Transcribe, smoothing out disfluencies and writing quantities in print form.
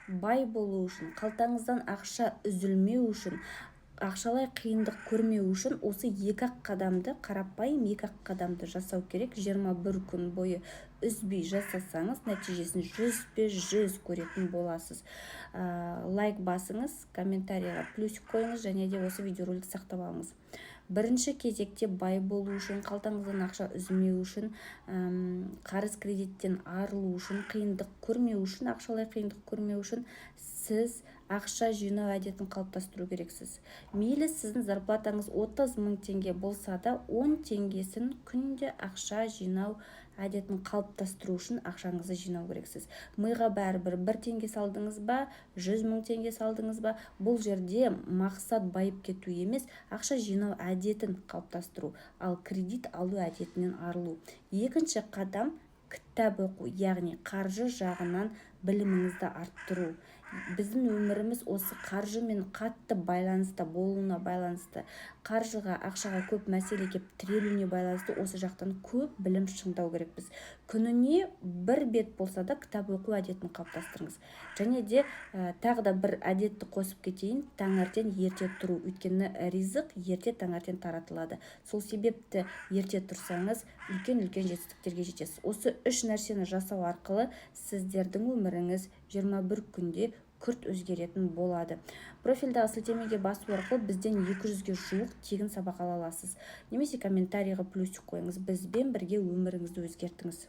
бай болу үшін, қалтаңыздан ақша үзілмеу үшін, ақшалай қиындық көрмеу үшін осы 2-ақ қадамды, қарапайым 2-ақ қадамды жасау керек. 21 күн бойы үзбей жасасаңыз, нәтижесін 100/100 көретін боласыз. Лайк басыңыз, комментарийға плюсик қойыңыз, және де осы видеороликті сақтап алыңыз. Бірінші кезекте бай болу үшін, қалтаңыздан ақша үзмеу үшін, қарыз кредиттен арылу үшін, қиындық көрмеу үшін, ақшалай қиындық көрмеу үшін сіз ақша жинау әдетін қалыптастыру керексіз. Мейлі сіздің зарплатаңыз 30 мың теңге болса да, 10 теңгесін күнде ақша жинау әдетін қалыптастыру үшін ақшаңызды жинау керексіз. Миға бәрібір 1 теңге салдыңыз ба, 100 мың теңге салдыңыз ба, бұл жерде мақсат байып кету емес, ақша жинау әдетін қалыптастыру, ал кредит алу әдетінен арылу. Екінші қадам кітап оқу, яғни қаржы жағынан біліміңізді арттыру. Біздің өміріміз осы қаржымен қатты байланысты болуына байланысты, қаржыға, ақшаға көп мәселе кеп тірелуіне байланысты осы жақтан көп білім шыңдау керекпіз. Күніне 1 бет болса да кітап оқу әдетін қалыптастырыңыз. Және де тағы да бір әдетті қосып кетейін, таңертең ерте тұру, өйткені ризық ерте таңертең таратылады. Сол себепті ерте тұрсаңыз, үлкен-үлкен жетістіктерге жетесіз. Осы 3 нәрсені жасау арқылы сіздердің өміріңіз 21 күнде күрт өзгеретін болады. Профильдағы сілтемеге басу арқылы бізден 200-ге жуық тегін сабақ ала аласыз. Немесе комментарийға плюсик қойыңыз. Бізбен бірге өміріңізді өзгертіңіз.